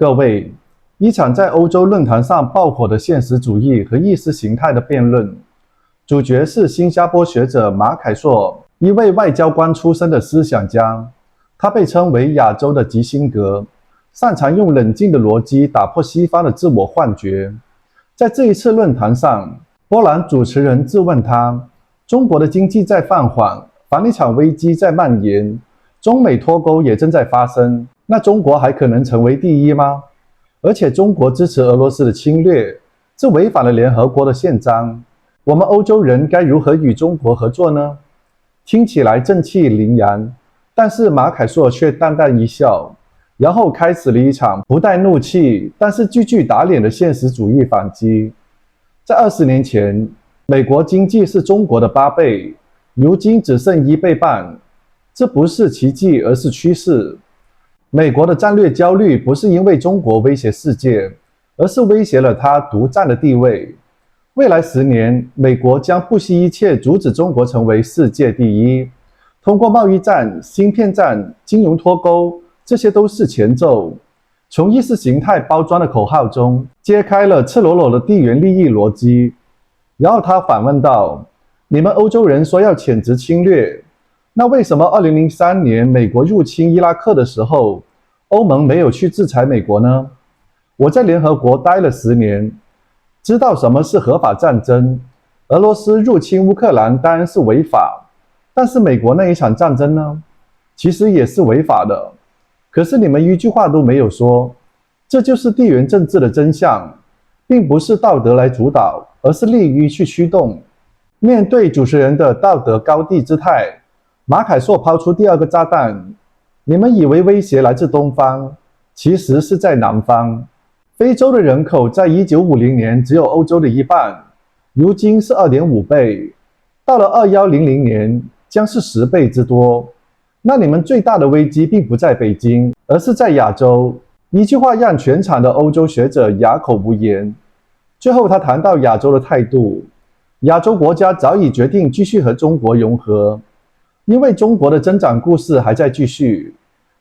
各位，一场在欧洲论坛上爆火的现实主义和意识形态的辩论，主角是新加坡学者马凯硕，一位外交官出身的思想家。他被称为亚洲的基辛格，擅长用冷静的逻辑打破西方的自我幻觉。在这一次论坛上，波兰主持人质问他：中国的经济在放缓，房地产危机在蔓延，中美脱钩也正在发生，那中国还可能成为第一吗？而且中国支持俄罗斯的侵略，这违反了联合国的宪章。我们欧洲人该如何与中国合作呢？听起来正气凛然，但是马凯硕却淡淡一笑，然后开始了一场不带怒气，但是句句打脸的现实主义反击。在20年前，美国经济是中国的8倍，如今只剩1倍半，这不是奇迹，而是趋势。美国的战略焦虑不是因为中国威胁世界，而是威胁了它独占的地位。未来10年，美国将不惜一切阻止中国成为世界第一。通过贸易战、芯片战、金融脱钩，这些都是前奏。从意识形态包装的口号中，揭开了赤裸裸的地缘利益逻辑。然后他反问道：你们欧洲人说要谴责侵略，那为什么2003年美国入侵伊拉克的时候，欧盟没有去制裁美国呢？我在联合国待了10年，知道什么是合法战争。俄罗斯入侵乌克兰当然是违法，但是美国那一场战争呢，其实也是违法的。可是你们一句话都没有说，这就是地缘政治的真相，并不是道德来主导，而是利益去驱动。面对主持人的道德高地姿态，马凯硕抛出第2个炸弹：你们以为威胁来自东方，其实是在南方。非洲的人口在1950年只有欧洲的1半，如今是2.5倍，到了2100年将是10倍之多。那你们最大的危机并不在北京，而是在亚洲。一句话让全场的欧洲学者哑口无言。最后他谈到亚洲的态度，亚洲国家早已决定继续和中国融合，因为中国的增长故事还在继续。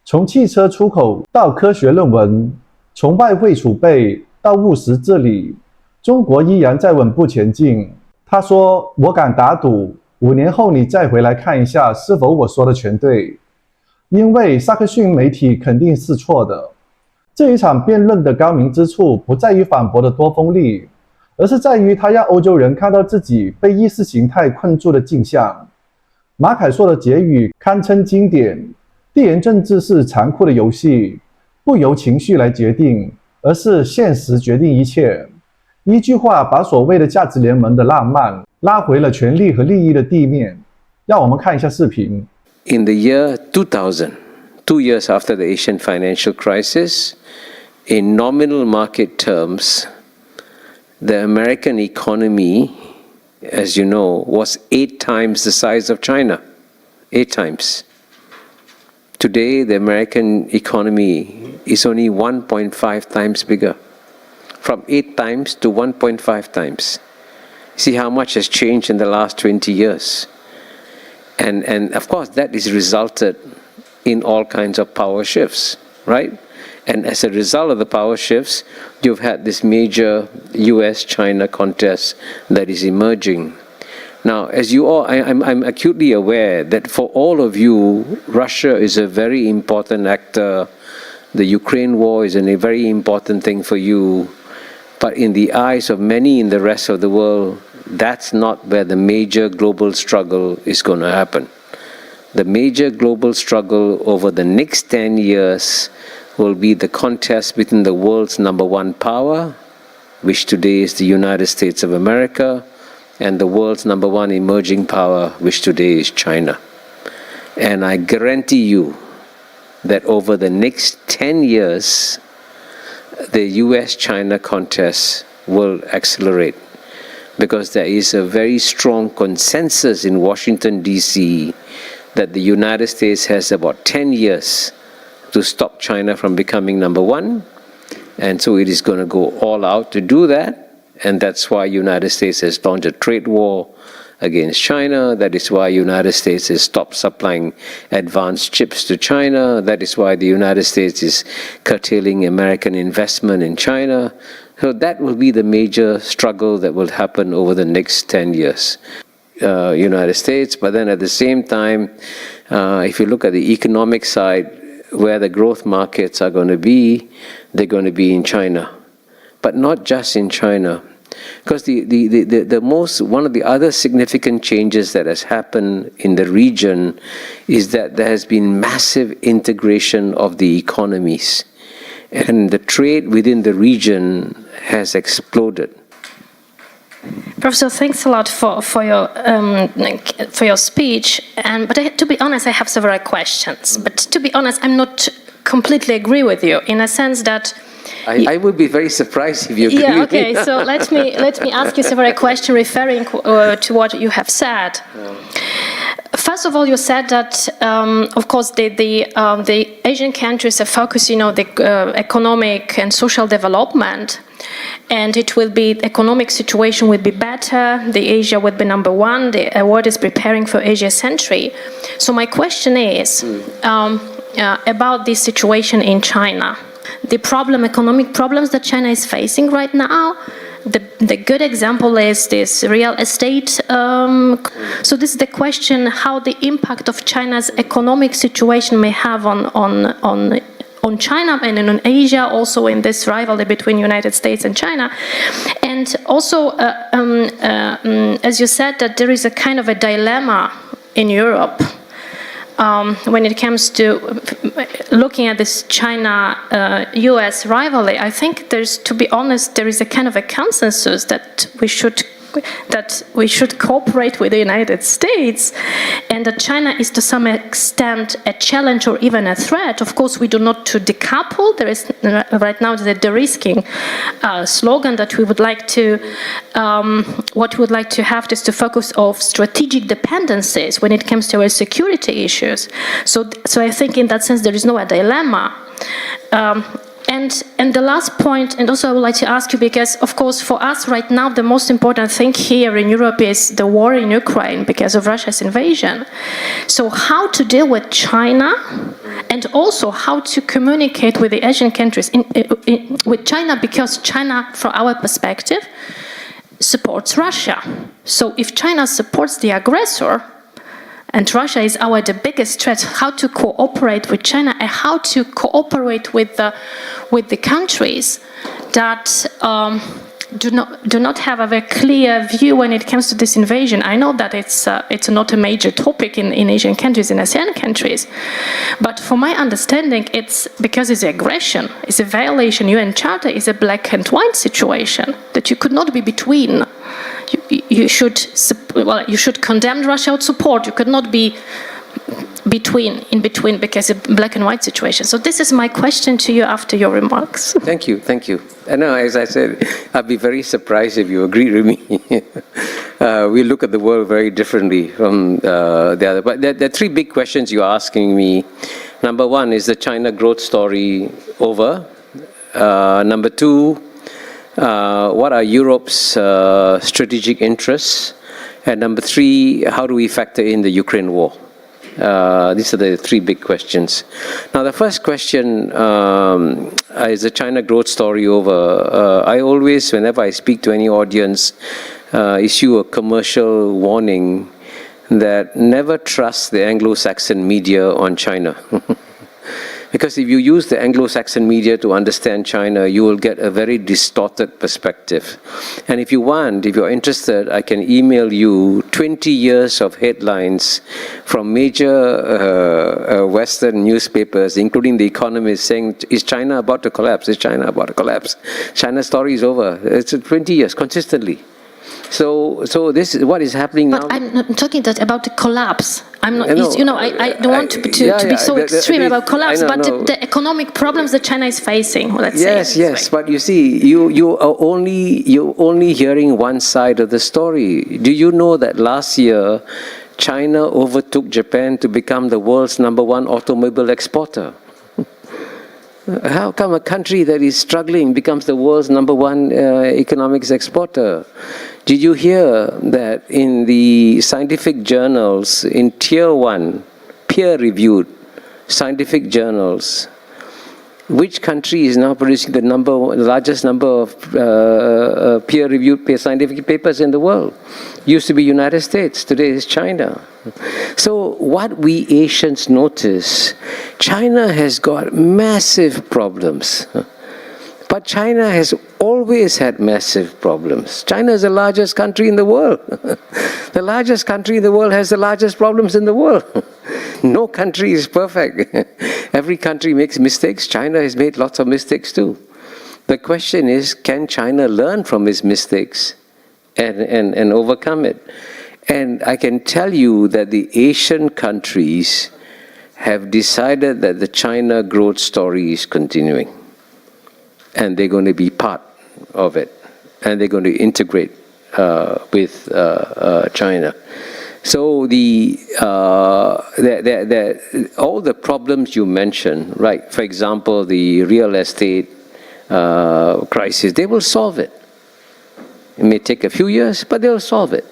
从汽车出口到科学论文，从外汇储备到务实治理，中国依然在稳步前进。他说：我敢打赌，5年后你再回来看一下是否我说的全对，因为萨克逊媒体肯定是错的。这一场辩论的高明之处不在于反驳的多锋利，而是在于他让欧洲人看到自己被意识形态困住的镜像。马凯硕的结语堪称经典：地缘政治是残酷的游戏，不由情绪来决定，而是现实决定一切。一句话把所谓的价值联盟的浪漫拉回了权力和利益的地面。让我们看一下视频。 In the year 2000, 2 years after the Asian financial crisis, in nominal market terms, the American economy, as you know, was 8 times the size of China. 8 times. Today, the American economy is only 1.5 times bigger. From 8 times to 1.5 times. See how much has changed in the last 20 years. And of course, that is resulted in all kinds of power shifts, right? And as a result of the power shifts, you've had this major US-China contest that is emerging. Now, as you all, I'm acutely aware that for all of you, Russia is a very important actor. The Ukraine war is a very important thing for you. But in the eyes of many in the rest of the world, that's not where the major global struggle is going to happen. The major global struggle over the next 10 years will be the contest between the world's #1 power, which today is the United States of America, and the world's #1 emerging power, which today is China. And I guarantee you that over the next 10 years, the US-China contest will accelerate, because there is a very strong consensus in Washington, D.C. that the United States has about 10 years to stop China from becoming #1, and so it is going to go all out to do that, and that's why the United States has launched a trade war against China. That is why United States has stopped supplying advanced chips to China. That is why the United States is curtailing American investment in China. So that will be the major struggle that will happen over the next 10 years. United States, but then at the same time, if you look at the economic side, where the growth markets are going to be, they're going to be in China. But not just in China. Because one of the other significant changes that has happened in the region is that there has been massive integration of the economies. And the trade within the region has exploded. Professor, thanks a lot for your speech. But to be honest, I have several questions. But to be honest, I'm not completely agree with you in a sense that. I would be very surprised if you agree. Yeah. Okay. So let me ask you several questions referring to what you have said. First of all, you said that, of course, the Asian countries are focusing on the economic and social development, and economic situation will be better. The Asia would be number one. The world is preparing for Asia century. So my question is about this situation in China, the economic problems that China is facing right now. The good example is this real estate. So this is the question: how the impact of China's economic situation may have on China and on Asia, also in this rivalry between United States and China. And also, as you said, that there is a kind of a dilemma in Europe when it comes to looking at this China-US rivalry. I think to be honest, there is a kind of a consensus that we should cooperate with the United States, and that China is to some extent a challenge or even a threat. Of course, we do not to decouple. There is right now the de-risking slogan that we would like to, what we would like to have is to focus on strategic dependencies when it comes to our security issues. So I think in that sense there is no dilemma. And the last point, and also I would like to ask you, because of course for us right now the most important thing here in Europe is the war in Ukraine because of Russia's invasion. So how to deal with China, and also how to communicate with the Asian countries with China, because China, from our perspective, supports Russia. So if China supports the aggressor, and Russia is the biggest threat, how to cooperate with China and how to cooperate with the countries that do not have a very clear view when it comes to this invasion. I know that it's not a major topic in Asian countries, in ASEAN countries, but from my understanding, it's because it's aggression, it's a violation. UN Charter is a black and white situation that you could not be between. You should condemn Russia or support. You could not be in between because it's a black and white situation. So this is my question to you after your remarks. Thank you. And now, as I said, I'd be very surprised if you agree with me. We look at the world very differently from the other. But there are three big questions you're asking me. Number one, is the China growth story over? Number two, what are Europe's strategic interests? And number three, how do we factor in the Ukraine war? These are the three big questions. Now, the first question is the China growth story over? I always, whenever I speak to any audience, issue a commercial warning that never trust the Anglo-Saxon media on China. Because if you use the Anglo-Saxon media to understand China, you will get a very distorted perspective. And if you're interested, I can email you 20 years of headlines from major Western newspapers, including The Economist, saying, is China about to collapse? Is China about to collapse? China's story is over. It's 20 years, consistently. So this is what is happening now. But I'm not talking about the collapse. I'm not. I don't want to be so extreme about collapse. But the economic problems that China is facing. Let's say. Yes. But you see, you're only hearing one side of the story. Do you know that last year, China overtook Japan to become the world's #1 automobile exporter? How come a country that is struggling becomes the world's #1 economics exporter? Did you hear that in the scientific journals, in tier 1, peer-reviewed scientific journals, which country is now producing the largest number of peer-reviewed scientific papers in the world? Used to be United States, today is China. So what we Asians notice, China has got massive problems. But China has always had massive problems. China is the largest country in the world. The largest country in the world has the largest problems in the world. No country is perfect. Every country makes mistakes. China has made lots of mistakes too. The question is, can China learn from its mistakes and overcome it? And I can tell you that the Asian countries have decided that the China growth story is continuing. And they're going to be part of it. And they're going to integrate with China. So all the problems you mentioned, right? For example, the real estate crisis, they will solve it. It may take a few years, but they'll solve it.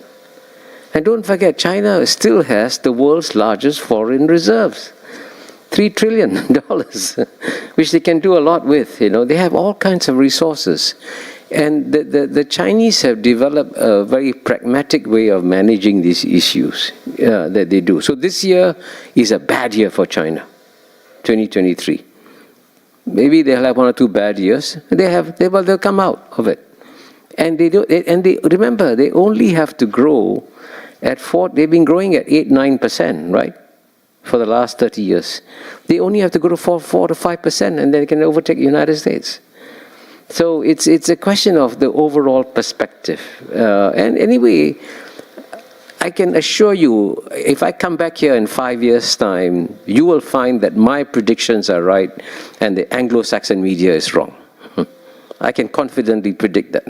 And don't forget, China still has the world's largest foreign reserves. $3 trillion, which they can do a lot with. You know, they have all kinds of resources. And the Chinese have developed a very pragmatic way of managing these issues that they do. So this year is a bad year for China, 2023. Maybe they'll have 1 or 2 bad years. They'll come out of it. And remember, they only have to grow at they've been growing at 8-9%, right? For the last 30 years. They only have to go to 4 to 5%, and then they can overtake the United States. So it's a question of the overall perspective. And anyway, I can assure you, if I come back here in 5 years' time, you will find that my predictions are right and the Anglo-Saxon media is wrong. I can confidently predict that.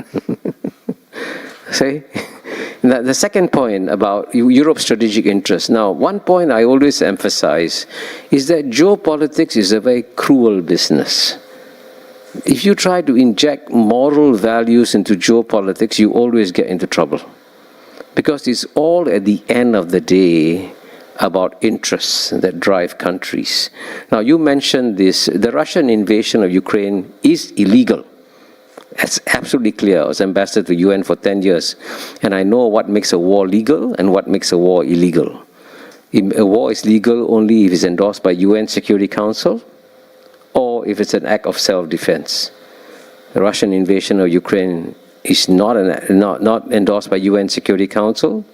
See? Now, the second point about Europe's strategic interest. Now, one point I always emphasize is that geopolitics is a very cruel business. If you try to inject moral values into geopolitics, you always get into trouble. Because it's all at the end of the day about interests that drive countries. Now, you mentioned this, the Russian invasion of Ukraine is illegal. That's absolutely clear. I was ambassador to the UN for 10 years, and I know what makes a war legal and what makes a war illegal. A war is legal only if it's endorsed by UN Security Council or if it's an act of self-defense. The Russian invasion of Ukraine is not endorsed by UN Security Council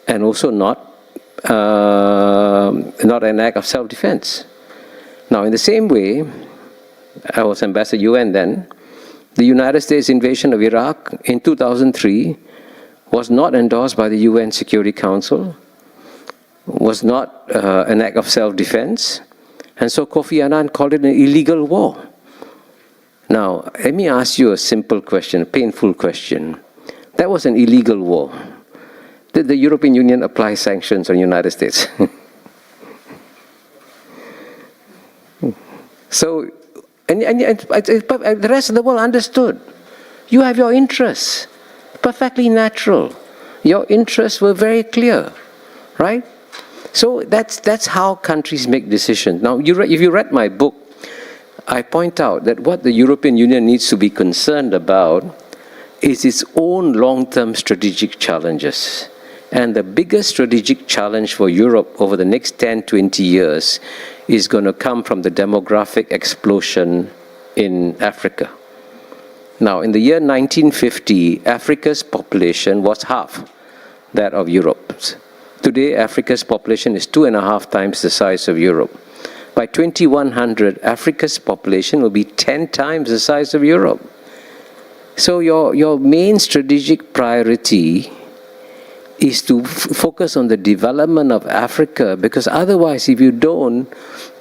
and also not an act of self-defense. Now, in the same way, I was ambassador to UN then. The United States invasion of Iraq in 2003 was not endorsed by the UN Security Council, was not an act of self-defense, and so Kofi Annan called it an illegal war. Now, let me ask you a simple question, a painful question. That was an illegal war. Did the European Union apply sanctions on the United States? So, and the rest of the world understood. You have your interests, perfectly natural. Your interests were very clear, right? So that's how countries make decisions. Now, if you read my book, I point out that what the European Union needs to be concerned about is its own long-term strategic challenges. And the biggest strategic challenge for Europe over the next 10, 20 years is going to come from the demographic explosion in Africa. Now, in the year 1950, Africa's population was half that of Europe's. Today, Africa's population is 2.5 times the size of Europe. By 2100, Africa's population will be 10 times the size of Europe. So your main strategic priority is to focus on the development of Africa, because otherwise, if you don't,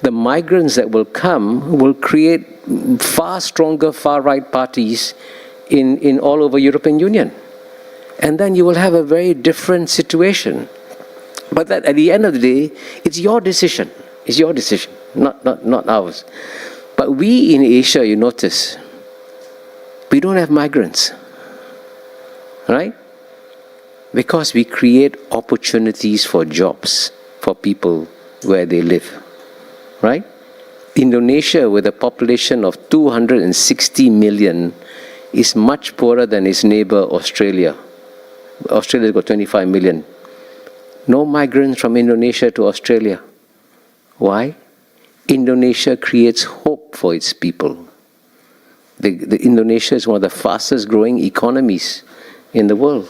the migrants that will come will create far stronger far-right parties in all over European Union. And then you will have a very different situation. But that, at the end of the day, it's your decision. It's your decision, not ours. But we in Asia, you notice, we don't have migrants, right? Because we create opportunities for jobs for people where they live, right? Indonesia, with a population of 260 million, is much poorer than its neighbor Australia. Australia's got 25 million. No migrants from Indonesia to Australia. Why? Indonesia creates hope for its people. The Indonesia is one of the fastest growing economies in the world.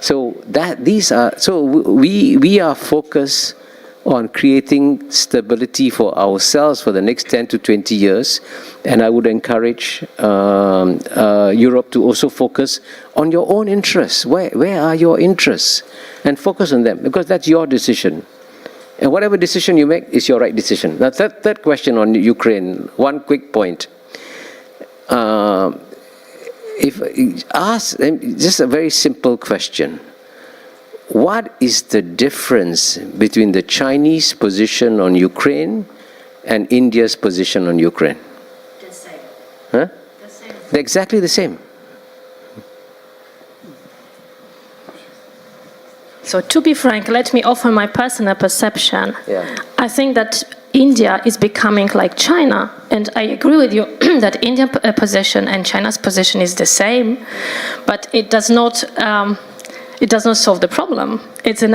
So we are focused on creating stability for ourselves for the next 10 to 20 years, and I would encourage Europe to also focus on your own interests. Where are your interests? And focus on them, because that's your decision. And whatever decision you make is your right decision. Now, third question on Ukraine, one quick point. Just a very simple question. What is the difference between the Chinese position on Ukraine and India's position on Ukraine? The same. Huh? The same. They're exactly the same. So to be frank, let me offer my personal perception. Yeah. I think that India is becoming like China, and I agree with you that India's position and China's position is the same, but it does not solve the problem. It's an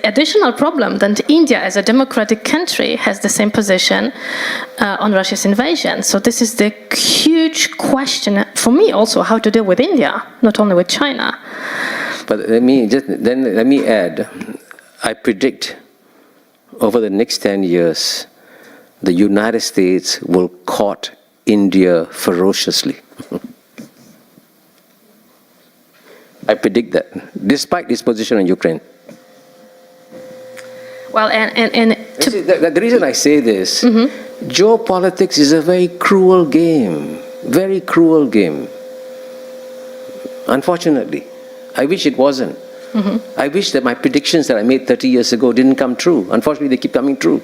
additional problem that India, as a democratic country, has the same position on Russia's invasion. So this is the huge question for me also, how to deal with India, not only with China. But let me add, I predict over the next 10 years, the United States will court India ferociously. I predict that, despite its position on Ukraine. Well, the reason I say this, geopolitics is a very cruel game, Unfortunately, I wish it wasn't. I wish that my predictions that I made 30 years ago didn't come true. Unfortunately, they keep coming true.